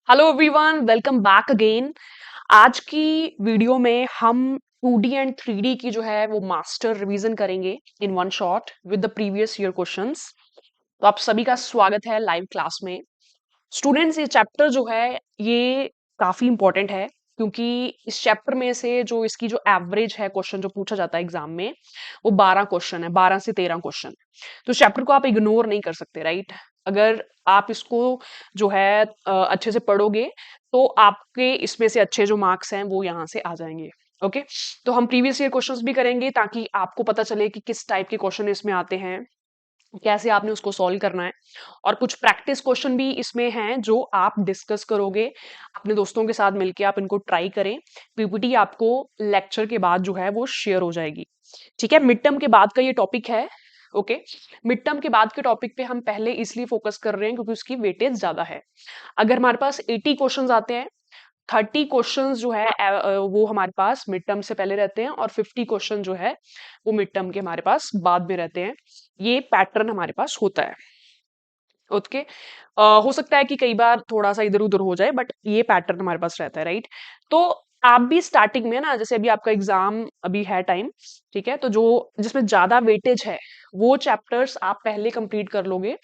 Hello everyone, welcome back again. आज की video में हम 2D एंड 3D की जो है वो मास्टर रिवीजन करेंगे in one shot with the previous year questions. तो आप सभी का स्वागत है लाइव क्लास में। स्टूडेंट्स, ये चैप्टर जो है ये काफी इंपॉर्टेंट है क्योंकि इस चैप्टर में से जो इसकी जो एवरेज है क्वेश्चन जो पूछा जाता है एग्जाम में वो 12 क्वेश्चन है, 12 से 13 क्वेश्चन। तो इस चैप्टर को आप इग्नोर नहीं कर सकते, राइट? अगर आप इसको जो है अच्छे से पढ़ोगे तो आपके इसमें से अच्छे जो मार्क्स हैं वो यहाँ से आ जाएंगे। ओके, तो हम प्रीवियस ईयर क्वेश्चंस भी करेंगे ताकि आपको पता चले कि किस टाइप के क्वेश्चन इसमें आते हैं, कैसे आपने उसको सॉल्व करना है। और कुछ प्रैक्टिस क्वेश्चन भी इसमें हैं जो आप डिस्कस करोगे अपने दोस्तों के साथ मिलके, आप इनको ट्राई करें। पीपीटी आपको लेक्चर के बाद जो है वो शेयर हो जाएगी। ठीक है, मिड टर्म के बाद का ये टॉपिक है। ओके, मिड टर्म के बाद के टॉपिक पे हम पहले इसलिए फोकस कर रहे हैं क्योंकि उसकी वेटेज ज्यादा है। अगर हमारे पास 80 क्वेश्चंस आते हैं, 30 क्वेश्चंस जो है वो हमारे पास मिड टर्म से पहले रहते हैं और 50 क्वेश्चन जो है वो मिड टर्म के हमारे पास बाद में रहते हैं। ये पैटर्न हमारे पास होता है। ओके, हो सकता है कि कई बार थोड़ा सा इधर उधर हो जाए बट ये पैटर्न हमारे पास रहता है, राइट? तो आप भी स्टार्टिंग में ना, जैसे अभी आपका एग्जाम अभी है टाइम, ठीक है, तो जो जिसमें ज्यादा वेटेज है वो चैप्टर्स आप पहले कंप्लीट कर लोगे।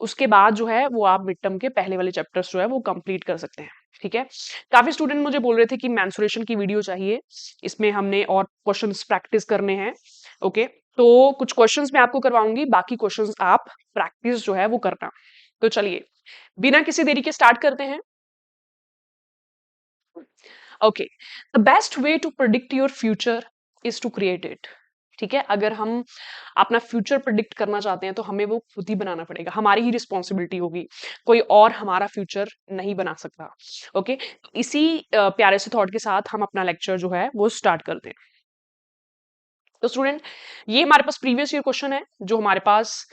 उसके बाद जो है वो आप मिड टर्म के पहले वाले चैप्टर्स जो है वो कंप्लीट कर सकते हैं। ठीक है, काफी स्टूडेंट मुझे बोल रहे थे कि मेंसुरेशन की वीडियो चाहिए, इसमें हमने और क्वेश्चंस प्रैक्टिस करने हैं। ओके, तो कुछ क्वेश्चंस मैं आपको करवाऊंगी, बाकी क्वेश्चंस आप प्रैक्टिस जो है वो करना। तो चलिए बिना किसी देरी के स्टार्ट करते हैं। Okay, the best way to predict your future is to create it. ठीक है, अगर हम अपना फ्यूचर प्रिडिक्ट करना चाहते हैं तो हमें वो खुद ही बनाना पड़ेगा, हमारी ही रिस्पॉन्सिबिलिटी होगी, कोई और हमारा फ्यूचर नहीं बना सकता। ओके, इसी प्यारे से थॉट के साथ हम अपना लेक्चर जो है वो स्टार्ट करते हैं। तो स्टूडेंट, ये हमारे पास प्रीवियस ईयर क्वेश्चन है जो हमारे पास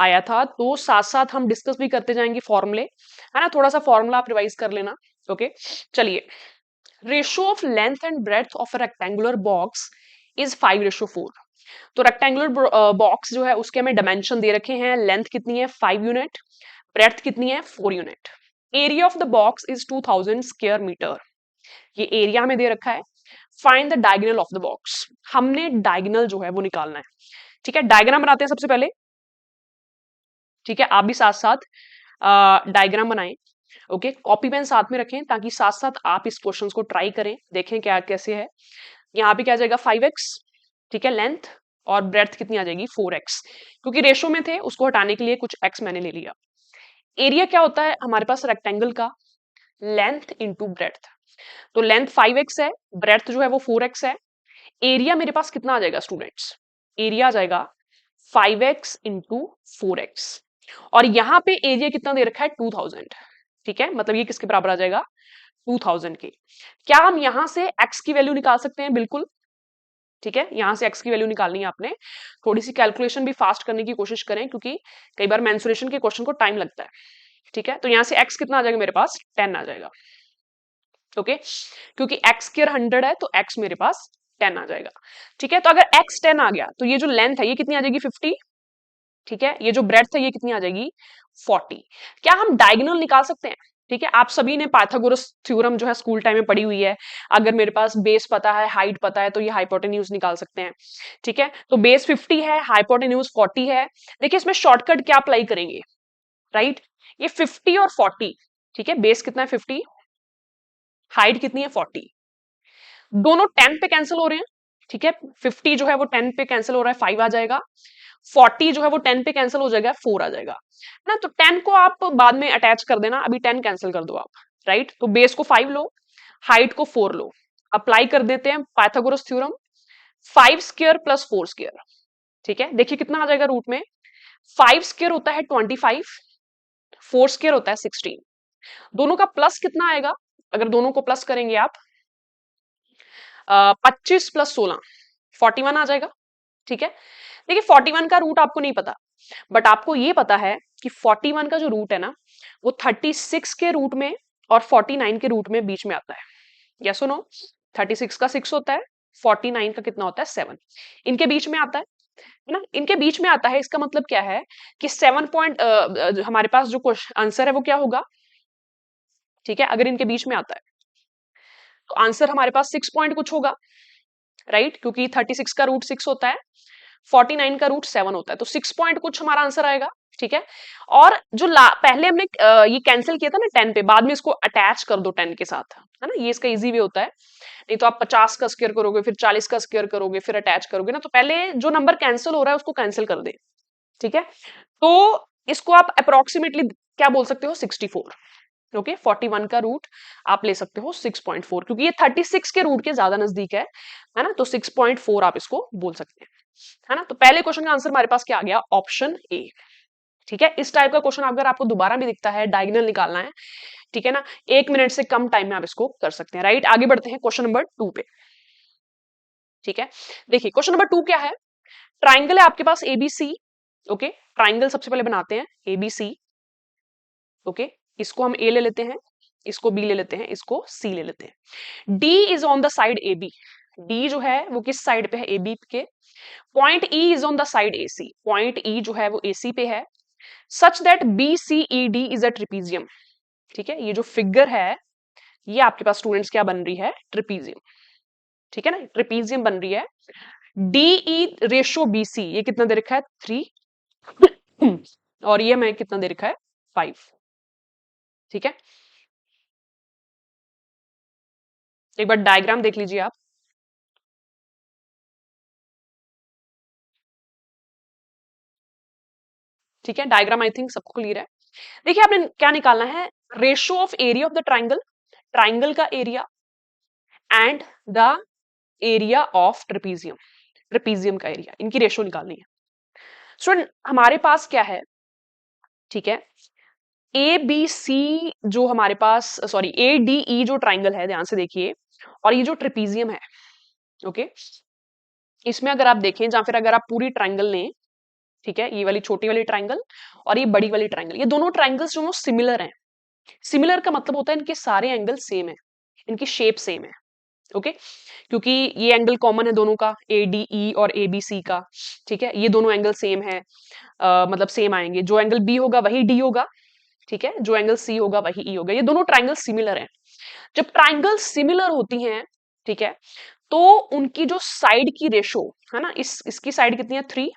आया था, तो साथ साथ हम डिस्कस भी करते जाएंगे फॉर्मूले, है ना? थोड़ा सा फॉर्मूला आप रिवाइज कर लेना। ओके, चलिए। Ratio of length and breadth of a rectangular box is 5:4। तो रेक्टेंगुलर बॉक्स जो है उसके हमें डायमेंशन दे रखे हैं। लेंथ कितनी है? 5 यूनिट। ब्रेड्थ कितनी है? 4 unit. Area of the box is 2000 square metre. ये एरिया हमें दे रखा है। Find the diagonal of the box. हमने डायगोनल जो है वो निकालना है। ठीक है, डायग्राम बनाते हैं सबसे पहले। ठीक है, आप भी साथ साथ डायग्राम बनाएं। ओके, कॉपी पेन साथ में रखें ताकि साथ साथ आप इस क्वेश्चन को ट्राई करें, देखें क्या कैसे है। यहाँ पे क्या आ जाएगा? 5x। ठीक है, लेंथ। और ब्रेड्थ कितनी आ जाएगी? 4x। क्योंकि रेशो में थे उसको हटाने के लिए कुछ x मैंने ले लिया। एरिया क्या होता है हमारे पास रेक्टेंगल का? Length into breadth. तो लेंथ 5x है, ब्रेड्थ जो है वो 4x है। एरिया मेरे पास कितना आ जाएगा स्टूडेंट्स? एरिया आ जाएगा 5x इंटू 4x। और यहाँ पे एरिया कितना दे रखा है? 2000। ठीक है, मतलब ये किसके बराबर आ जाएगा? 2000 के। क्या हम यहां से x की वैल्यू निकाल सकते हैं? बिल्कुल। ठीक है, यहां से x की वैल्यू निकालनी है आपने। थोड़ी सी कैलकुलेशन भी फास्ट करने की कोशिश करें क्योंकि कई बार मेंसुरेशन के क्वेश्चन को टाइम लगता है। ठीक है, तो यहां से x कितना आ जाएगा मेरे पास? 10 आ जाएगा। ओके, क्योंकि x स्क्वायर 100 है तो x मेरे पास 10 आ जाएगा। ठीक है, तो अगर x 10 आ गया तो ये जो लेंथ है ये कितनी आ जाएगी? 50। ठीक है, ये जो ब्रेड्थ है ये कितनी आ जाएगी? 40। क्या हम डायगोनल निकाल सकते हैं? ठीक है, आप सभी ने पाइथागोरस थ्योरम जो है स्कूल टाइम में पढ़ी हुई है। अगर मेरे पास बेस पता है, हाइट पता है, तो ये हाइपोटेन्यूज निकाल सकते हैं। ठीक है, तो बेस 50 है, हाइपोटेन्यूज 40 है। देखिए इसमें शॉर्टकट क्या अप्लाई करेंगे, राइट? ये 50 और 40। ठीक है, बेस कितना है? 50। हाइट कितनी है? 40। दोनों 10 पे कैंसिल हो रहे हैं। ठीक है, 50 जो है वो 10 पे कैंसिल हो रहा है, 5 आ जाएगा। 40 जो है वो 10 पे कैंसिल हो जाएगा, 4 आ जाएगा, है ना? तो 10 को आप बाद में अटैच कर देना, अभी 10 कैंसिल कर दो आप। राइट, तो बेस को 5 लो, हाइट को 4 लो। अप्लाई कर देते हैं Pythagoras theorem. 5 square plus 4 square. ठीक है, देखिए कितना आ जाएगा रूट में? 5 स्क्वायर होता है 25, 4 स्क्वायर होता है 16। दोनों का प्लस कितना आएगा? अगर दोनों को प्लस करेंगे आप, 25 प्लस 16, 41 आ जाएगा। ठीक है, देखिए 41 का रूट आपको नहीं पता, बट आपको ये पता है कि 41 का जो रूट है ना वो 36 के रूट में और 49 के रूट में बीच में आता है। यस और नो? 36 का 6 होता है, 49 का कितना होता है? 7। इनके बीच में आता है ना? इनके बीच में आता है, इसका मतलब क्या है कि 7 पॉइंट हमारे पास जो आंसर है वो क्या होगा? ठीक है, अगर इनके बीच में आता है तो आंसर हमारे पास 6 पॉइंट कुछ होगा, राइट, क्योंकि 36 का रूट 6 होता है, 49 का रूट 7 होता है, तो 6 पॉइंट कुछ हमारा आंसर आएगा। ठीक है, और जो पहले हमने ये कैंसिल किया था ना 10 पे, बाद में इसको अटैच कर दो 10 के साथ, है ना, ये इसका इजी वे होता है। नहीं तो आप 50 का स्क्वायर करोगे, फिर 40 का स्क्वायर करोगे, फिर अटैच करोगे ना, तो पहले जो नंबर कैंसिल हो रहा है उसको कैंसिल कर दे। ठीक है, तो इसको आप अप्रोक्सीमेटली क्या बोल सकते हो, 64। ओके, 41 का रूट आप ले सकते हो 6.4, क्योंकि ये 36 के रूट के ज्यादा नजदीक है ना, तो 6.4 आप इसको बोल सकते हैं, है ना। तो पहले क्वेश्चन का आंसर हमारे पास क्या आ गया, ऑप्शन ए। ठीक है, इस टाइप का क्वेश्चन अगर आपको दोबारा भी दिखता है, डायगोनल निकालना है, ठीक है ना, 1 मिनट से कम टाइम में आप इसको कर सकते हैं, राइट। आगे बढ़ते हैं क्वेश्चन नंबर 2 पे। ठीक है, देखिए क्वेश्चन नंबर 2 क्या है, ट्राइंगल है आपके पास एबीसी। ओके, ट्राइंगल सबसे पहले बनाते हैं एबीसी। ओके, इसको हम ए ले लेते हैं, इसको बी ले लेते हैं, इसको सी ले लेते हैं। D is on the side A B, D जो है वो किस साइड पे है, ए बी के। Point E is on the side A C, point E जो है वो ए सी पे है। Such that B C E D is a trapezium. ठीक है, ये जो फिगर है ये आपके पास स्टूडेंट्स क्या बन रही है, ट्रिपीजियम। ठीक है ना, ट्रिपीजियम बन रही है। D E ratio B C ये कितना दे रखा है, 3 और ये हमें कितना दे रखा है, 5। ठीक है, एक बार डायग्राम देख लीजिए आप। ठीक है, डायग्राम आई थिंक सबको क्लियर है। देखिए आपने क्या निकालना है, ratio of area of the triangle, triangle का area and the area of trapezium, trapezium का एरिया, इनकी रेशो निकालनी है। स्टूडेंट हमारे पास क्या है, ठीक है, ए बी सी जो हमारे पास, सॉरी ए डी ई जो ट्राइंगल है, ध्यान से देखिए, और ये जो ट्रेपीजियम है, ओके, इसमें अगर आप देखें, या फिर अगर आप पूरी ट्राइंगल लें, ठीक है, ये वाली छोटी वाली ट्राइंगल और ये बड़ी वाली ट्राइंगल, ये दोनों ट्राइंगल्स जो सिमिलर हैं। सिमिलर का मतलब होता है इनके सारे एंगल सेम है, इनकी शेप सेम है। ओके, क्योंकि ये एंगल कॉमन है दोनों का, ए डी ई और ए बी सी का। ठीक है, ये दोनों एंगल सेम है, मतलब सेम आएंगे, जो एंगल बी होगा वही डी होगा। ठीक है, जो एंगल सी होगा वही ई होगा, ये दोनों ट्राइंगल सिमिलर हैं। जब ट्राइंगल सिमिलर होती हैं, ठीक है, तो उनकी जो साइड की रेशो है ना, इसकी साइड कितनी है, 3,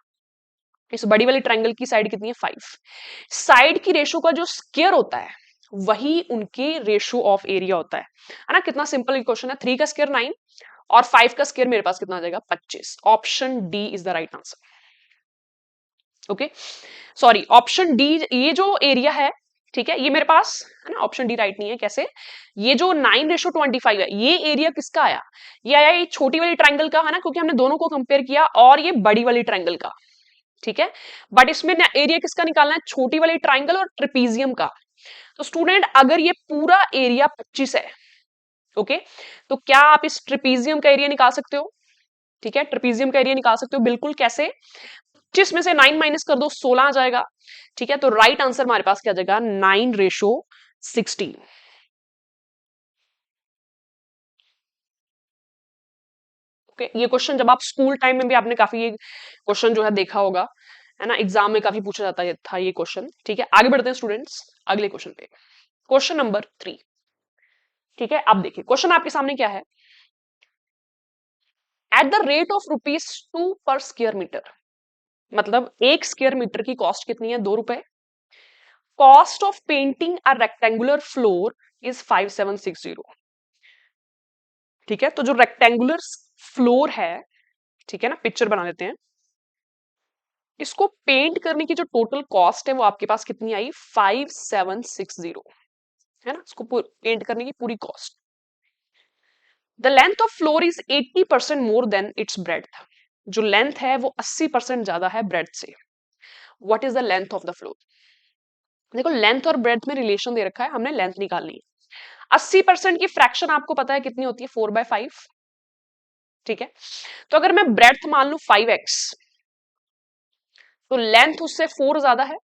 इस बड़ी वाली ट्राइंगल की साइड कितनी है, 5। साइड की रेशो का जो स्क्वायर होता है वही उनके रेशो ऑफ एरिया होता है ना। कितना सिंपल क्वेश्चन है, 3 का स्क्वायर 9 और 5 का स्क्वायर मेरे पास कितना आ जाएगा, 25। Option D is the right answer. Okay, sorry, option D, ये जो एरिया है, ठीक है, ये मेरे पास है ना, ऑप्शन डी राइट नहीं है, कैसे, ये जो 9:25 है, ये एरिया किसका आया, ये आया ये छोटी वाली ट्राइंगल का, है ना, क्योंकि हमने दोनों को कंपेयर किया, और ये बड़ी वाली ट्राइंगल का। ठीक है, बट इसमें एरिया किसका निकालना है, छोटी वाली ट्राइंगल और ट्रिपीजियम का। तो स्टूडेंट अगर ये पूरा एरिया 25 है, ओके, तो क्या आप इस ट्रिपीजियम का एरिया निकाल सकते हो। ठीक है, ट्रिपीजियम का एरिया निकाल सकते हो, बिल्कुल, कैसे, 25 में से 9 माइनस कर दो, 16 आ जाएगा। ठीक है, तो राइट आंसर हमारे पास क्या आ जाएगा, 9:16। ओके, ये क्वेश्चन जब आप स्कूल टाइम में भी आपने काफी ये क्वेश्चन जो है देखा होगा, है ना, एग्जाम में काफी पूछा जाता था ये क्वेश्चन। ठीक है, आगे बढ़ते हैं स्टूडेंट्स अगले क्वेश्चन पे, क्वेश्चन नंबर 3। ठीक है, अब देखिए क्वेश्चन आपके सामने क्या है, एट द रेट ऑफ ₹2 पर स्क्वायर मीटर, मतलब 1 स्क्वायर मीटर की कॉस्ट कितनी है, ₹2। Cost of painting a rectangular floor is 5760। ठीक है, तो जो रेक्टेंगुलर फ्लोर है, ठीक है ना, पिक्चर बना लेते हैं, इसको पेंट करने की जो टोटल कॉस्ट है वो आपके पास कितनी आई, 5760, है ना, इसको पेंट करने की पूरी cost. The length of floor is 80% more than it's breadth, जो लेंथ है वो 80% ज्यादा है ब्रेड्थ से। What is the length of the floor, देखो लेंथ और ब्रेड्थ में रिलेशन दे रखा है, हमने लेंथ निकालनी है। 80% की फ्रैक्शन आपको पता है कितनी होती है, 4/5। ठीक है, तो अगर मैं ब्रेड्थ मान लू 5x, तो लेंथ उससे 4 ज्यादा है।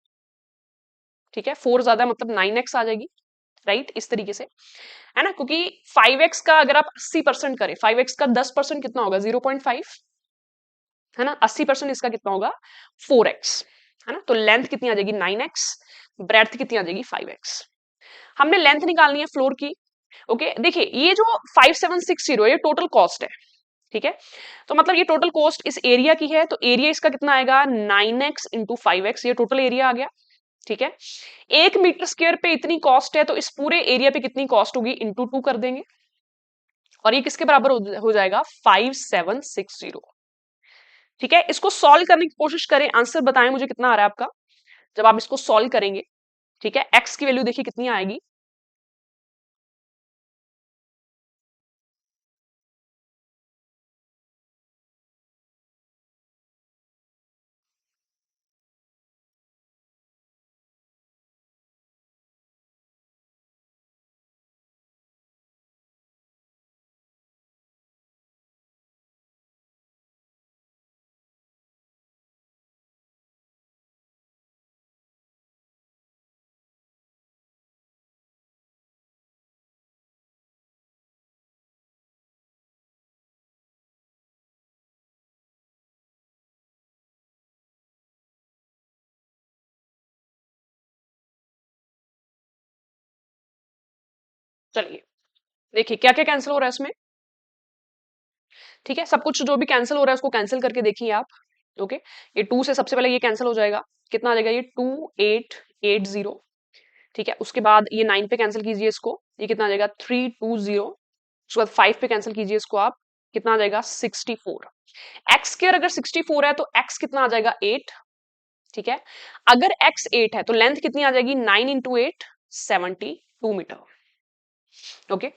ठीक है, 4 ज्यादा मतलब 9x आ जाएगी, राइट, इस तरीके से, है ना, क्योंकि 5x का अगर आप 80% करें, 5x का 10% कितना होगा, 0.5, है ना, 80% इसका कितना होगा, 4x, है ना, तो लेंथ कितनी आ जाएगी, 9x, ब्रेड्थ कितनी आ जाएगी, 5x। हमने लेंथ निकालनी है फ्लोर की। ओके, देखिए ये जो 5760 ये टोटल कॉस्ट है, ठीक है। तो मतलब ये टोटल कॉस्ट इस एरिया की है, तो एरिया इसका कितना आएगा 9x इंटू 5x, ये टोटल एरिया आ गया, ठीक है। 1 मीटर स्क्वायर पे इतनी कॉस्ट है, तो इस पूरे एरिया पे कितनी कॉस्ट होगी इंटू 2 कर देंगे, और ये किसके बराबर हो जाएगा 5760, ठीक है। इसको सॉल्व करने की कोशिश करें, आंसर बताएं मुझे कितना आ रहा है आपका जब आप इसको सॉल्व करेंगे, ठीक है। एक्स की वैल्यू देखिए कितनी आएगी, चलिए देखिए क्या क्या कैंसिल हो रहा है इसमें, ठीक है। सब कुछ जो भी कैंसिल हो रहा है उसको कैंसिल करके देखिए आप, ओके। ये 2 से सबसे पहले ये कैंसिल हो जाएगा, कितना आ जाएगा ये 2880, ठीक है। उसके बाद ये 9 पे कैंसिल कीजिए इसको, ये कितना आ जाएगा 320, उसके बाद 5 पे कैंसिल कीजिए इसको आप, कितना आ जाएगा 64। एक्स स्क्वायर अगर 64 है तो एक्स कितना आ जाएगा 8, ठीक है। अगर एक्स 8 है तो लेंथ कितनी आ जाएगी 9 इंटू 8, 72 मीटर, ओके।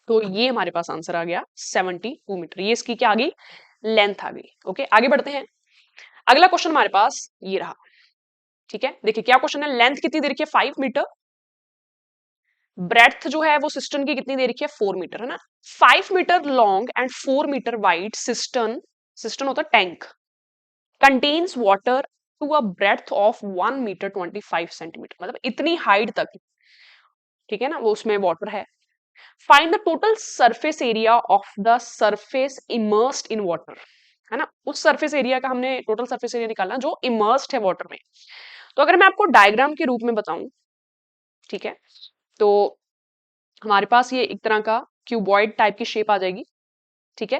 तो ये हमारे पास आंसर आ गया 72 मीटर, ये इसकी क्या आ गई लेंथ आ गई, ओके। आगे बढ़ते हैं, अगला क्वेश्चन हमारे पास ये रहा, ठीक है। देखिए क्या क्वेश्चन है, लेंथ कितनी दे रखी है 5 मीटर, ब्रेथ जो है वो सिस्टम की कितनी दे रखी है 4 मीटर, है ना। 5 metre long and 4 metre wide cistern, cistern होता है tank, contains water to a breadth of 1 metre 25 centimetre, मतलब इतनी हाइट तक, ठीक है ना, वो उसमें वाटर है। Find the total surface area of the surface immersed in water, है ना। उस सरफेस एरिया का हमने टोटल सरफेस एरिया निकालना जो इमर्स्ड है वाटर में। तो अगर मैं आपको डायग्राम के रूप में बताऊं, ठीक है, तो हमारे पास ये एक तरह का क्यूबॉइड टाइप की शेप आ जाएगी, ठीक है।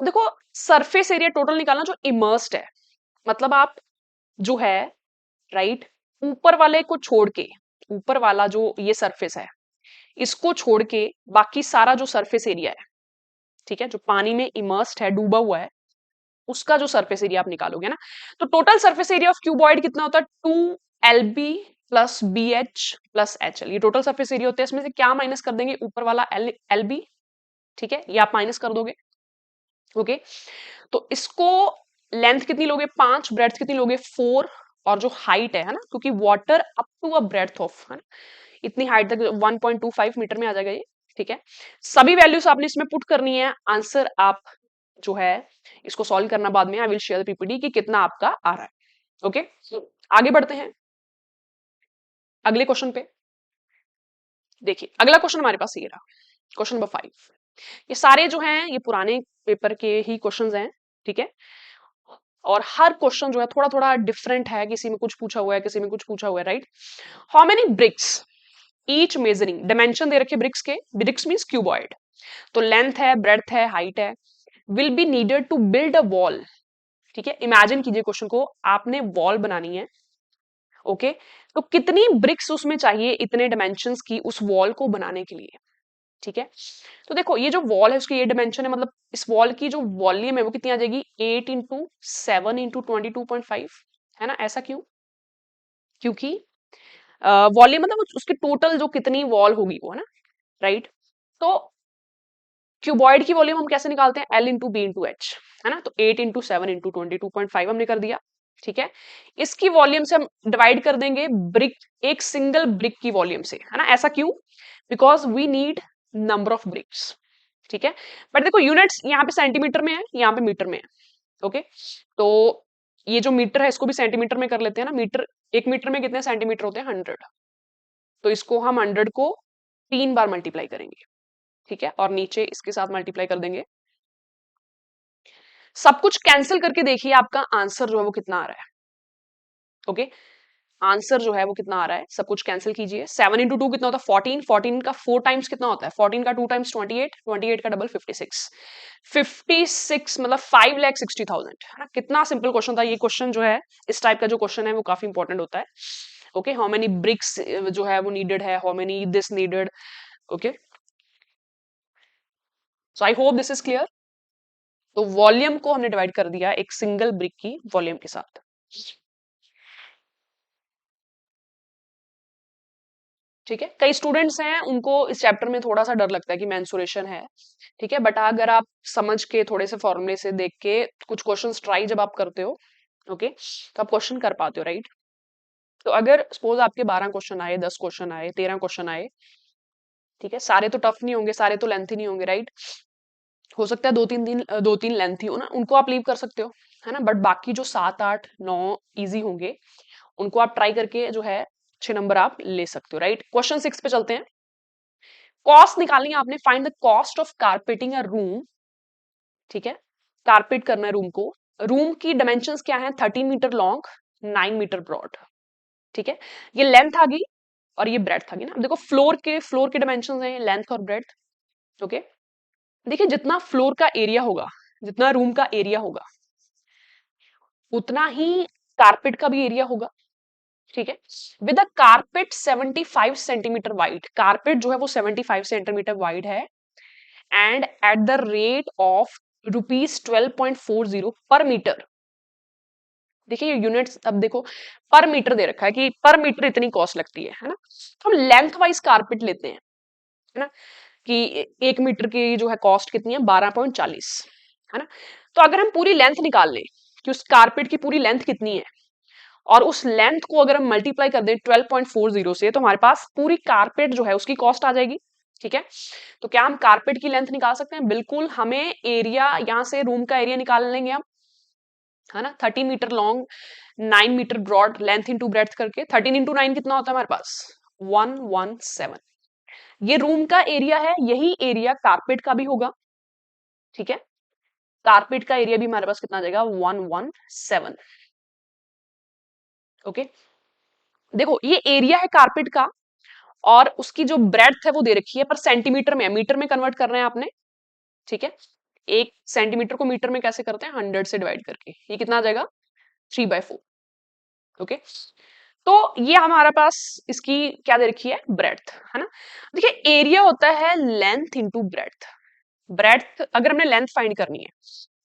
देखो सरफेस एरिया टोटल निकालना जो इमर्स्ड है, मतलब आप जो है, राइट, ऊपर वाले को छोड़ के, ऊपर वाला जो ये सरफेस है इसको छोड़ के बाकी सारा जो सरफेस एरिया है, ठीक है, जो पानी में इमर्स्ड है डूबा हुआ है, उसका जो सरफेस एरिया आप निकालोगे ना, तो total surface area of cuboid कितना होता है 2LB plus BH plus HL, ये टोटल सरफेस एरिया होता है। इसमें से क्या माइनस कर देंगे ऊपर वाला LB, ठीक है, ये आप माइनस कर दोगे, ओके। तो इसको लेंथ कितनी लोगे 5, ब्रेड्थ कितनी लोगे 4, और जो हाइट है ना, क्योंकि water up to a breadth of, है ना, इतनी हाइट तक 1.25 मीटर में आ जाएगा ये, ठीक है। सभी वैल्यूज आपने इसमें पुट करनी है, आंसर आप जो है इसको सॉल्व करना बाद में, I will share the PPT कि कितना आपका आ रहा है, ओके। आगे बढ़ते हैं अगले क्वेश्चन पे। देखिए अगला क्वेश्चन हमारे पास ये रहा, क्वेश्चन नंबर 5। ये सारे जो हैं ये पुराने पेपर के ही क्वेश्चंस हैं, ठीक है। और हर क्वेश्चन जो है थोड़ा थोड़ा डिफरेंट है, किसी में कुछ पूछा हुआ है, किसी में कुछ पूछा हुआ है, right. How many bricks each measuring, dimension दे रखे ब्रिक्स के, ब्रिक्स मींस क्यूबॉइड, तो लेंथ है, ब्रेड्थ है, हाइट है, will be needed to build a wall, ठीक है। इमेजिन कीजिए क्वेश्चन को, आपने वॉल बनानी है, ओके। तो कितनी ब्रिक्स उसमें चाहिए इतने डायमेंशंस की उस वॉल को बनाने के लिए, ठीक है। तो देखो ये जो वॉल है उसकी ये डायमेंशन है, मतलब इस वॉल की जो वॉल्यूम है वो कितनी आ जाएगी 8 इंटू 7 इंटू 22.5, है ना। ऐसा क्यों, क्योंकि वॉल्यूम मतलब उसकी टोटल जो कितनी वॉल होगी वो, है ना, राइट। तो क्यूबॉइड की वॉल्यूम हम कैसे निकालते हैं L into B into H, है ना। तो 8 इंटू 7 इंटू 22.5 हमने कर दिया, ठीक है। इसकी वॉल्यूम से हम डिवाइड कर देंगे ब्रिक, एक सिंगल ब्रिक की वॉल्यूम से, है ना। ऐसा क्यों, because we need number of bricks, ठीक है। बट देखो यूनिट्स यहाँ पे सेंटीमीटर में है, यहाँ पे मीटर में है, ओके। तो ये जो मीटर है इसको भी सेंटीमीटर में कर लेते हैं ना, मीटर, 1 मीटर में कितने सेंटीमीटर होते हैं 100, तो इसको हम 100 को 3 बार मल्टीप्लाई करेंगे, ठीक है, और नीचे इसके साथ मल्टीप्लाई कर देंगे। सब कुछ कैंसिल करके देखिए आपका आंसर जो है वो कितना आ रहा है, ओके। आंसर जो है वो कितना आ रहा है, सब कुछ कैंसिल कीजिए। 7 × 2 कितना होता है 14, 14 का 4 टाइम्स कितना होता है, 14 का 2 टाइम्स 28, 28 का डबल 56, 56 मतलब 5,60,000 है ना। कितना सिंपल क्वेश्चन था ये क्वेश्चन जो है, इस टाइप का जो क्वेश्चन है वो काफी इंपॉर्टेंट होता है। ओके, हाउ मेनी ब्रिक्स जो है वो नीडेड है, how many this needed. Okay, so I hope this is clear. तो वॉल्यूम को हमने डिवाइड कर दिया एक सिंगल ब्रिक की वॉल्यूम के साथ। ठीक है, कई स्टूडेंट्स हैं उनको इस चैप्टर में थोड़ा सा डर लगता है कि मेंसुरेशन है। ठीक है, बट अगर आप समझ के थोड़े से फॉर्मूले से देख के कुछ क्वेश्चंस ट्राई जब आप करते हो, ओके, तो आप क्वेश्चन कर पाते हो, राइट। तो अगर सपोज आपके 12 क्वेश्चन आए, 10 क्वेश्चन आए, 13 क्वेश्चन आए, ठीक है, सारे तो टफ नहीं होंगे, सारे तो लेंथी नहीं होंगे, राइट। हो सकता है दो तीन लेंथी हो ना, उनको आप लीव कर सकते हो, है ना। बट बाकी जो 7 8 9 इजी होंगे, उनको आप ट्राई करके जो है अच्छे नंबर आप ले सकते हो, राइट। क्वेश्चन 6 पे चलते हैं। कॉस्ट निकालनी है आपने, find the cost of carpeting a room. ठीक है, कारपेट करना है रूम को। रूम की डायमेंशंस क्या है, 13 मीटर लॉन्ग, 9 मीटर ब्रॉड। ठीक है, ये लेंथ आ गई और ये ब्रेड्थ आ गई ना। अब देखो फ्लोर के डायमेंशंस हैं लेंथ और ब्रेड्थ। ओके, देखिए जितना फ्लोर का एरिया होगा, जितना रूम का एरिया होगा, उतना ही कारपेट का भी एरिया होगा। ठीक है, with a carpet 75 centimetre wide, carpet जो है वो 75 सेंटीमीटर वाइड है, and at the rate of ₹12.40 पर मीटर। देखिए ये यूनिट्स, अब देखो पर मीटर दे रखा है कि पर मीटर इतनी कॉस्ट लगती है ना। तो हम लेंथ वाइज कारपेट लेते हैं, है ना, कि 1 मीटर की जो है कॉस्ट कितनी है 12.40, है ना। तो अगर हम पूरी लेंथ निकाल लें कि उस कारपेट की पूरी लेंथ कितनी है, और उस लेंथ को अगर हम मल्टीप्लाई कर दें 12.40 से, तो हमारे पास पूरी कारपेट जो है उसकी कॉस्ट आ जाएगी। ठीक है, तो क्या हम कारपेट की लेंथ निकाल सकते हैं, बिल्कुल। हमें एरिया यहां से रूम का एरिया निकाल लेंगे हम, है ना। 30 metre long, 9 metre broad, length into breadth करके 13 इंटू 9 कितना होता है हमारे पास 117। ये रूम का एरिया है, यही एरिया कारपेट का भी होगा। ठीक है, कारपेट का एरिया भी हमारे पास कितना आ जाएगा 117। ओके, देखो ये एरिया है कारपेट का, और उसकी जो ब्रेड्थ है वो दे रखी है, पर सेंटीमीटर में है, मीटर में कन्वर्ट कर रहे हैं आपने। ठीक है, 1 सेंटीमीटर को मीटर में कैसे करते हैं, 100 से डिवाइड करके, ये कितना आ जाएगा 3/4। ओके, तो ये हमारे पास इसकी क्या दे रखी है, ब्रेड्थ, है ना। देखिए एरिया होता है लेंथ इंटू ब्रेड्थ। ब्रेड्थ अगर हमने लेंथ फाइंड करनी है,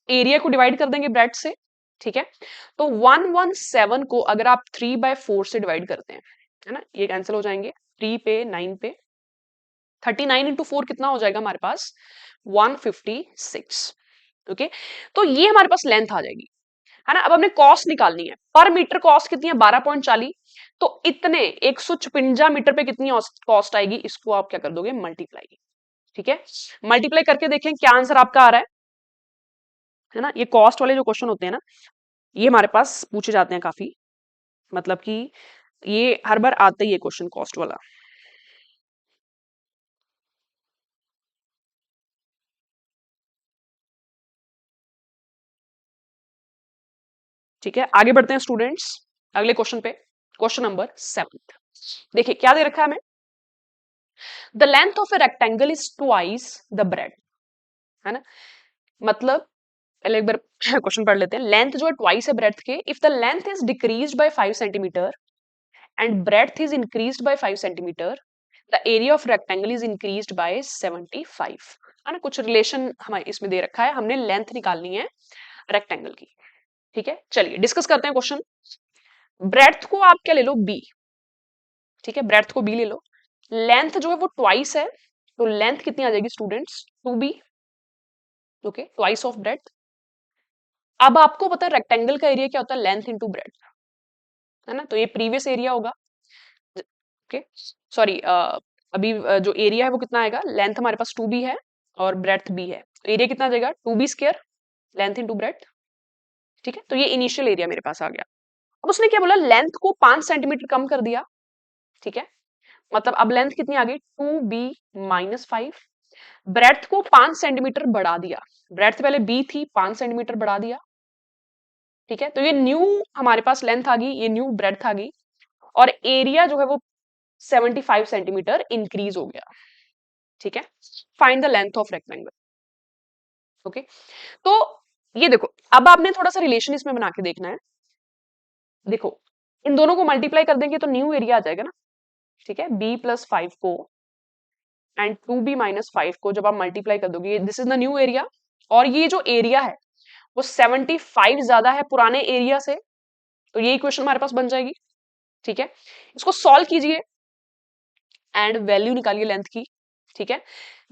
एरिया को डिवाइड कर देंगे ब्रेड्थ से। ठीक है, तो 117 को अगर आप 3/4 से डिवाइड करते हैं, है ना, ये कैंसिल हो जाएंगे, 3 पे 9 पे 39 इंटू 4 कितना हो जाएगा हमारे पास 156। ओके, तो ये हमारे पास लेंथ आ जाएगी, है ना। अब हमने कॉस्ट निकालनी है, पर मीटर कॉस्ट कितनी है 12.40, तो इतने 156 मीटर पे कितनी कॉस्ट आएगी, इसको आप क्या कर दोगे मल्टीप्लाई। ठीक है, मल्टीप्लाई करके देखें क्या आंसर आपका आ रहा है ना। ये कॉस्ट वाले जो क्वेश्चन होते हैं ना, ये हमारे पास पूछे जाते हैं काफी, मतलब कि ये हर बार आता ही है क्वेश्चन कॉस्ट वाला। ठीक है, आगे बढ़ते हैं स्टूडेंट्स अगले क्वेश्चन पे। क्वेश्चन नंबर 7, देखिए क्या दे रखा है हमें, the length of a rectangle is twice the bread, है ना। मतलब पहले एक बार क्वेश्चन पढ़ लेते हैं। लेंथ जो है ट्वाइस है ब्रेड्थ के, if the length is decreased bye 5 centimetre and breadth is increased by 5 centimetre, the area of rectangle is increased by 75, है ना। कुछ रिलेशन हमें इसमें दे रखा है, हमने लेंथ निकालनी है रेक्टेंगल की। ठीक है, चलिए डिस्कस करते हैं क्वेश्चन। ब्रेड्थ को आप क्या ले लो बी, ठीक है, ब्रेड्थ को बी ले लो। लेंथ जो है वो ट्वाइस है, तो लेंथ कितनी आ जाएगी students 2b। Okay, twice of breadth. अब आपको पता है रेक्टेंगल का एरिया क्या होता है, लेंथ इंटू ब्रेड्थ, है ना। तो ये प्रीवियस एरिया होगा। ओके, सॉरी, अभी जो एरिया है वो कितना आएगा, लेंथ हमारे पास 2b है और ब्रेड्थ b है, एरिया कितना आ जाएगा 2b square, length into breadth. ठीक है, तो ये इनिशियल एरिया मेरे पास आ गया। अब उसने क्या बोला, लेंथ को 5 सेंटीमीटर कम कर दिया। ठीक है, मतलब अब लेंथ कितनी आ गई 2b-5। ब्रेड्थ को 5 सेंटीमीटर बढ़ा दिया, ब्रेड्थ पहले b थी, 5 सेंटीमीटर बढ़ा दिया। ठीक है, तो ये न्यू हमारे पास लेंथ आ गई, ये न्यू ब्रेड्थ आ गई। और एरिया जो है वो 75 सेंटीमीटर इंक्रीज हो गया। ठीक है, find the length of rectangle. Okay, तो ये देखो, अब आपने थोड़ा सा रिलेशन इसमें बना के देखना है। देखो, इन दोनों को मल्टीप्लाई कर देंगे तो न्यू एरिया आ जाएगा ना। ठीक है, b+5 को एंड 2b-5 को जब आप मल्टीप्लाई कर दोगे, this is the new area. और ये जो एरिया है वो 75 ज्यादा है पुराने एरिया से, तो ये इक्वेशन हमारे पास बन जाएगी। ठीक है, इसको सॉल्व कीजिए एंड वैल्यू निकालिए लेंथ की। ठीक है,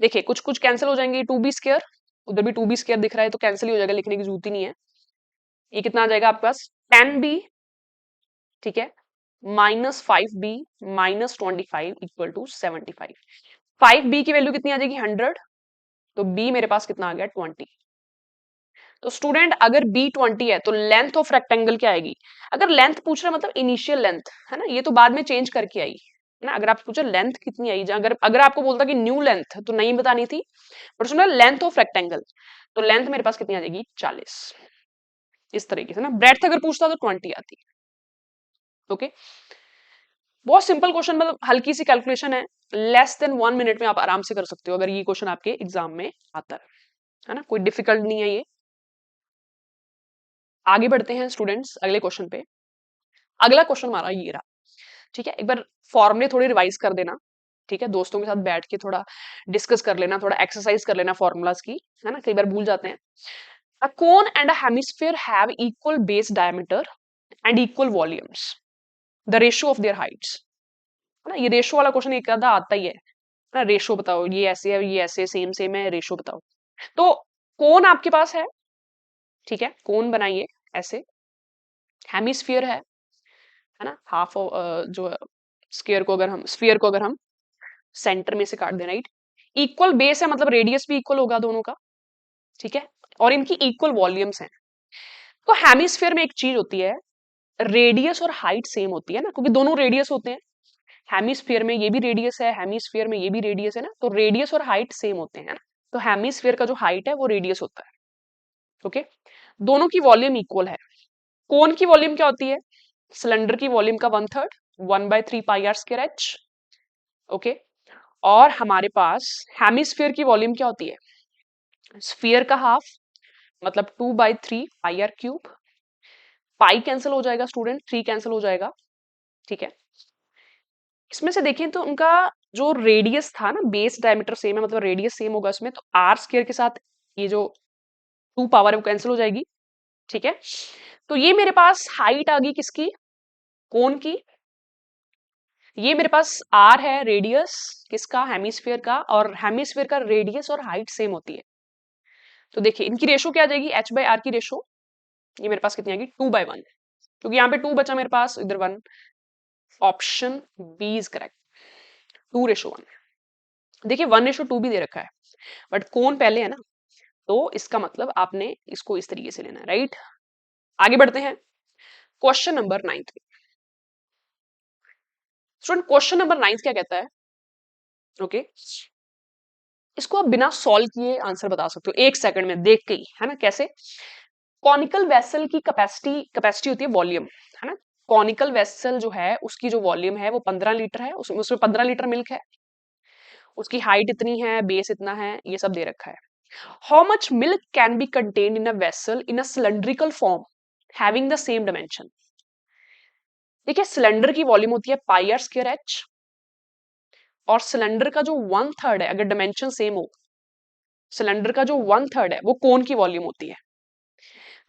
देखिए कुछ कुछ कैंसिल हो जाएंगे, 2b², उधर भी 2b² दिख रहा है तो कैंसिल ही हो जाएगा, लिखने की जरूरत ही नहीं है। ये कितना आ जाएगा आपके पास, 10b, ठीक है, -5b -25 इक्वल टू 75। 5b की वैल्यू कितनी आ जाएगी, 100, तो b मेरे पास कितना आ गया, 20। तो स्टूडेंट अगर b 20 है तो लेंथ ऑफ रेक्टेंगल क्या आएगी। अगर लेंथ पूछ रहा है मतलब इनिशियल लेंथ है ना, ये तो बाद में चेंज करके आई है ना। अगर आप पूछे लेंथ कितनी आई, अगर अगर आपको बोलता कि न्यू लेंथ तो नहीं बतानी थी, पर सुना लेंथ ऑफ रेक्टेंगल, तो लेंथ मेरे पास कितनी आ जाएगी, 40। इस तरीके से ना, ब्रेड्थ अगर पूछता तो 20 आती। ओके, बहुत सिंपल क्वेश्चन, मतलब हल्की सी कैलकुलेशन है, लेस देन 1 मिनट में आप आराम से कर सकते हो अगर ये क्वेश्चन आपके एग्जाम में आता है ना, कोई डिफिकल्ट नहीं है ये। आगे बढ़ते हैं स्टूडेंट्स अगले क्वेश्चन पे। अगला क्वेश्चन हमारा ये रहा। ठीक है, एक बार फॉर्मूले थोड़ी रिवाइज कर देना। ठीक है, दोस्तों के साथ बैठ के थोड़ा डिस्कस कर लेना, थोड़ा एक्सरसाइज कर लेना फॉर्मूलाज की, है ना, कई बार भूल जाते हैं। A cone and a hemisphere have equal base diameter and equal volumes, the ratio of their heights. है ना, ये रेशियो वाला क्वेश्चन एक आधा आता ही है ना, रेशियो बताओ, ये ऐसे है, ये ऐसे, सेम सेम है, रेशियो बताओ। तो कोन आपके पास है, ठीक है, कोन बनाइए ऐसे, हेमिस्फीयर है ना, हाफ जो स्क्वायर को अगर हम स्फीयर को अगर हम सेंटर में से काट दें, राइट, इक्वल बेस है मतलब रेडियस भी इक्वल होगा दोनों का। ठीक है, और इनकी इक्वल वॉल्यूम्स हैं। तो हेमिस्फीयर में एक चीज होती है, रेडियस और हाइट सेम होती है ना, क्योंकि दोनों रेडियस होते हैं। हेमिस्फीयर में ये भी रेडियस है, हेमिस्फीयर में ये भी रेडियस है ना, तो रेडियस और हाइट सेम होते हैं ना। तो हेमिस्फीयर का जो हाइट है वो रेडियस होता है। ओके, दोनों की वॉल्यूम इक्वल है। कोन की वॉल्यूम क्या होती है, सिलेंडर की वॉल्यूम का 1/3, 1/3πr²h। ओके, और हमारे पास हेमिस्फीयर की वॉल्यूम क्या होती है, स्फीयर का हाफ, मतलब 2/3πr³। पाई कैंसिल हो जाएगा स्टूडेंट, 3 कैंसिल हो जाएगा। ठीक है, इसमें से देखें तो उनका जो रेडियस था ना, बेस डायमीटर सेम है मतलब रेडियस सेम होगा इसमें, तो r² के साथ ये जो 2 पावर है वो कैंसिल हो जाएगी। ठीक है, तो ये मेरे पास हाइट आ गई किसकी, कोन की। ये मेरे पास r है, रेडियस किसका, हेमिस्फीयर का, और हेमिस्फीयर का रेडियस और हाइट सेम होती है। तो देखिए इनकी रेशो क्या आ जाएगी, h/r की रेशो, ये मेरे पास कितनी आएगी, 2/1, क्योंकि यहाँ पे 2 बचा मेरे पास, इधर 1। Option B is correct, 2:1। देखिए 1:2 भी दे रखा है, बट कोन पहले है ना, तो इसका मतलब आपने इसको इस तरीके से लेना है, राइट। आगे बढ़ते हैं क्वेश्चन नंबर 9 पे। स्टूडेंट क्वेश्चन नंबर 9 क्या कहता है, ओके, इसको आप बिना सॉल्व किए आंसर बता सकते हो 1 सेकंड में देख के ही, है ना, कैसे। कॉनिकल वेसल की कैपेसिटी कैपेसिटी होती है वॉल्यूम, है ना। कॉनिकल वेसल जो है उसकी जो वॉल्यूम है वो 15 लीटर है, उसमें 15 लीटर मिल्क है, उसकी हाइट इतनी है, बेस इतना है, ये सब दे रखा है। How much milk can be contained in a vessel in a cylindrical form having the same dimension. देखिए सिलेंडर की वॉल्यूम होती है πr²h, और सिलेंडर का जो 1/3 है, अगर डायमेंशन सेम हो, सिलेंडर का जो 1/3 है वो कोन की वॉल्यूम होती है।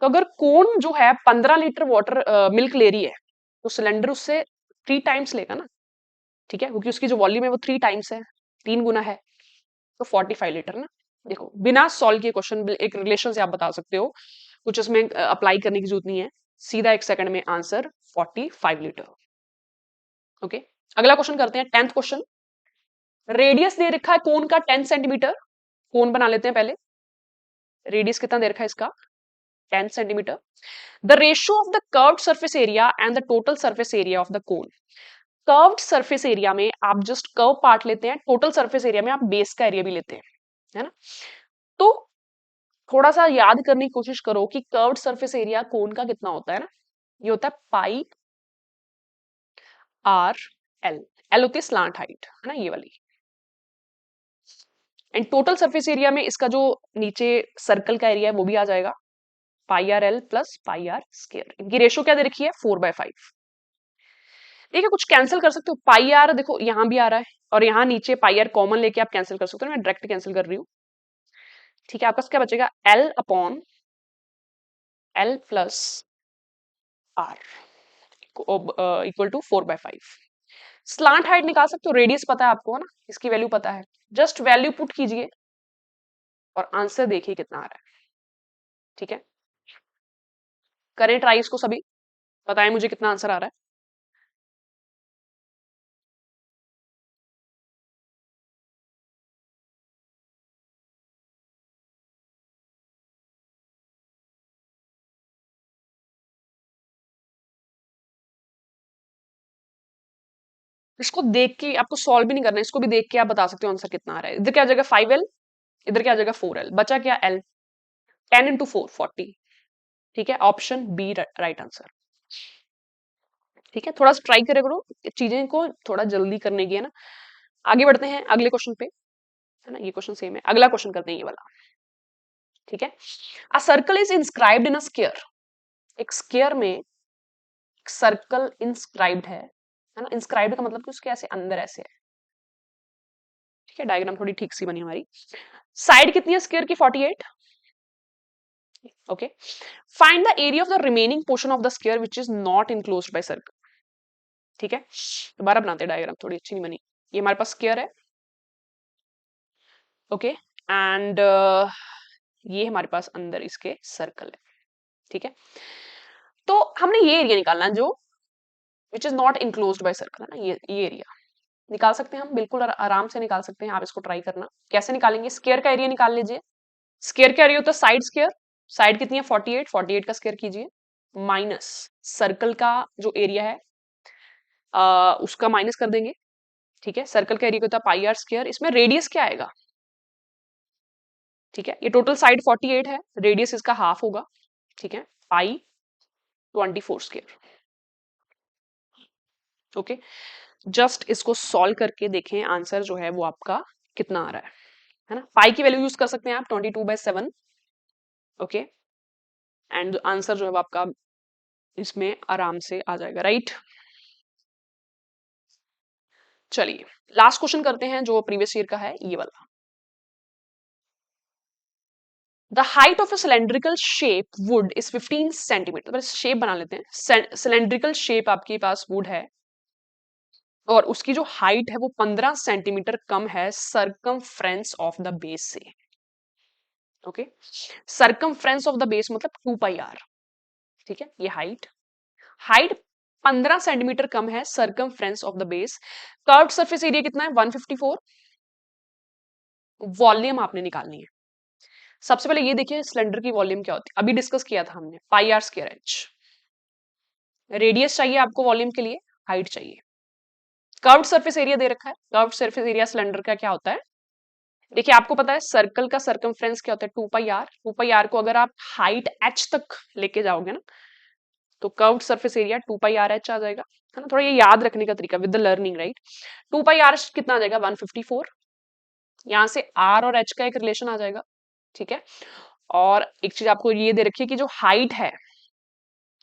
तो अगर कोन जो है 15 लीटर वाटर मिल्क ले रही है, तो सिलेंडर उससे 3 टाइम्स लेगा ना। ठीक है, क्योंकि उसकी जो वॉल्यूम है वो 3 टाइम्स है, 3 गुना है, तो 45 लीटर ना। देखो बिना सॉल्व किए क्वेश्चन एक रिलेशन से आप बता सकते हो, कुछ इसमें अप्लाई करने की जरूरत नहीं है, सीधा 1 सेकंड में आंसर 45 लीटर। ओके, अगला क्वेश्चन करते हैं, 10th क्वेश्चन। रेडियस दे रखा है कोन का 10 सेंटीमीटर, कोन बना लेते हैं पहले। रेडियस कितना दे रखा है इसका, 10 centimetre. The ratio of the curved surface area and the total surface area of the cone. Curved surface area में आप जस्ट कर्व पार्ट लेते हैं, टोटल सरफेस एरिया में आप बेस का एरिया भी लेते हैं, है ना। तो थोड़ा सा याद करने की कोशिश करो कि कर्व्ड सरफेस एरिया कोन का कितना होता है ना, ये होता है पाई आर एल। एल होती है स्लांट हाइट, है ना, ये वाली। एंड टोटल सरफेस एरिया में इसका जो नीचे सर्कल का एरिया है वो भी आ जाएगा, pi r l plus pi r square. इनकी रेशो क्या दे रखी है, 4/5। ठीक है, कुछ कैंसिल कर सकते हो, पाई आर देखो यहाँ भी आ रहा है और यहाँ नीचे पाई आर कॉमन लेके आप कैंसिल कर सकते हो, मैं डायरेक्ट कैंसिल कर रही हूँ। ठीक है, आपका क्या बचेगा, L upon L plus R equal to 4/5। Slant height निकाल सकते हो, रेडियस पता है आपको, है ना, इसकी वैल्यू पता है, जस्ट वैल्यू पुट कीजिए और आंसर देखिए कितना आ रहा है। ठीक है, करें ट्राई इसको सभी, बताएं मुझे कितना आंसर आ रहा है। इसको देख के आपको सॉल्व भी नहीं करना है, इसको भी देख के आप बता सकते हो आंसर कितना आ रहा है। इधर क्या आ जाएगा 5L, इधर क्या आ जाएगा 4L, बचा क्या L, 10 × 4 40। ठीक है, ऑप्शन बी राइट आंसर। ठीक है, थोड़ा सा ट्राई करे करो, चीजें को थोड़ा जल्दी करने की, है ना। आगे बढ़ते हैं अगले क्वेश्चन पे, है ना, ये क्वेश्चन सेम है, अगला क्वेश्चन करते हैं ये वाला। ठीक है, a circle is inscribed in a square. एक स्क्वायर में एक सर्कल इंस्क्राइब्ड है ना, इंस्क्राइब्ड का मतलब कि उसके ऐसे अंदर ऐसे है। ठीक है, डायग्राम थोड़ी ठीक सी बनी हमारी। साइड कितनी है स्क्वायर की, 48। Okay, find the area of the remaining portion of the square which is not enclosed by circle. ठीक है, दोबारा बनाते हैं, डायग्राम थोड़ी अच्छी नहीं बनी। ये हमारे पास स्क्वायर है, ओके, एंड ये हमारे पास अंदर इसके सर्कल है। ठीक है, तो हमने ये एरिया निकालना है जो which is not enclosed by circle, है ना, ये एरिया निकाल सकते हैं हम, बिल्कुल आराम से निकाल सकते हैं। आप इसको ट्राई करना, कैसे निकालेंगे, स्क्वायर का एरिया निकाल लीजिए। स्क्वायर का एरिया होता है साइड स्क्वायर, साइड कितनी है 48, 48 का स्क्वायर कीजिए, माइनस सर्कल का जो एरिया है उसका माइनस कर देंगे। ठीक है, सर्कल का एरिया होता है पाई आर स्क्वायर, इसमें रेडियस क्या आएगा। ठीक है, ये टोटल साइड 48 है, रेडियस इसका हाफ होगा। ठीक है, पाई 24 स्क्वायर। ओके, जस्ट इसको सॉल्व करके देखें आंसर जो है वो आपका कितना आ रहा है ना। पाई की वैल्यू यूज कर सकते हैं आप 22/7। ओके, एंड आंसर जो है वो आपका इसमें आराम से आ जाएगा, राइट। चलिए लास्ट क्वेश्चन करते हैं जो प्रीवियस ईयर का है, ये वाला। The height of a cylindrical shape would is 15 centimetre. Shape बना लेते हैं, सिलेंड्रिकल शेप आपके पास वुड है और उसकी जो हाइट है वो 15 सेंटीमीटर कम है सर्कमफ्रेंस ऑफ द बेस से। Okay, circumference of the base मतलब 2πr। ठीक है, ये हाइट हाइट 15 सेंटीमीटर कम है circumference of the base. Curved surface area कितना है 154। वॉल्यूम आपने निकालनी है। सबसे पहले ये देखिए सिलेंडर की वॉल्यूम क्या होती है, अभी डिस्कस किया था हमने, पाई आर स्क्वायर एच। रेडियस चाहिए आपको वॉल्यूम के लिए, हाइट चाहिए। कर्व्ड सरफेस एरिया दे रखा है, कर्व्ड सरफेस एरिया सिलेंडर का क्या होता है, देखिए आपको पता है सर्कल का सर्कमफ्रेंस क्या होता है 2πr। 2πr को अगर आप हाइट h तक लेके जाओगे ना तो कर्व्ड सरफेस एरिया 2πrh आ जाएगा, है ना। थोड़ा ये याद रखने का तरीका with the learning, right. 2πr कितना आ जाएगा 154। यहाँ से r और h का एक रिलेशन आ जाएगा। ठीक है, और एक चीज आपको ये दे रखी है कि जो हाइट है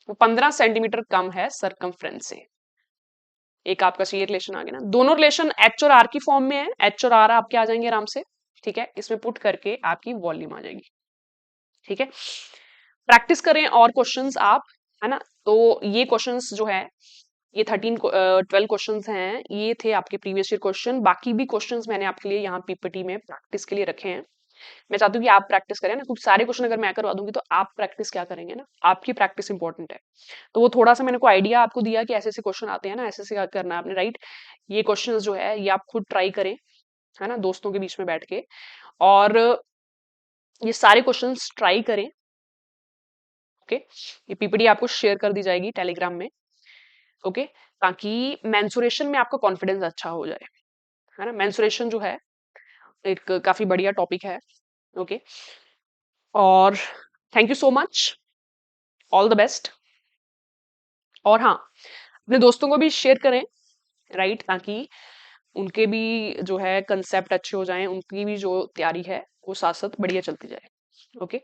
वो 15 सेंटीमीटर कम है सरकमफ्रेंस से। एक आपका ये रिलेशन आ गया ना, दोनों रिलेशन एच और आर की फॉर्म में है, एच और आर आपके आ जाएंगे आराम से। ठीक है, इसमें पुट करके आपकी वॉल्यूम आ जाएगी। ठीक है, प्रैक्टिस करें और क्वेश्चंस आप, है ना। तो ये क्वेश्चंस जो है ये 12 क्वेश्चंस हैं, ये थे आपके प्रीवियस ईयर क्वेश्चन। बाकी भी क्वेश्चंस मैंने आपके लिए यहाँ पीपीटी में प्रैक्टिस के लिए रखे हैं। मैं चाहती हूँ कि आप प्रैक्टिस करें ना, कुछ सारे क्वेश्चन अगर मैं करवा दूंगी तो आप प्रैक्टिस क्या करेंगे ना, आपकी प्रैक्टिस इंपॉर्टेंट है। तो वो थोड़ा सा मैंने को आइडिया आपको दिया कि ऐसे ऐसे क्वेश्चन आते हैं ना, ऐसे ऐसे करना है आपने, राइट। ये क्वेश्चन जो है ये आप खुद ट्राई करें, है ना, दोस्तों के बीच में बैठ के, और ये सारे क्वेश्चन ट्राई करें। ओके, ये पीपीटी आपको शेयर कर दी जाएगी टेलीग्राम में। ओके, ताकि मेंसुरेशन में आपका कॉन्फिडेंस अच्छा हो जाए, है ना। मेंसुरेशन जो है एक काफी बढ़िया टॉपिक है। ओके, और thank you so much, all the best. और हाँ, अपने दोस्तों को भी शेयर करें, राइट? ताकि उनके भी जो है कंसेप्ट अच्छे हो जाएँ, उनकी भी जो तैयारी है, वो साथ-साथ बढ़िया चलती जाए। ओके?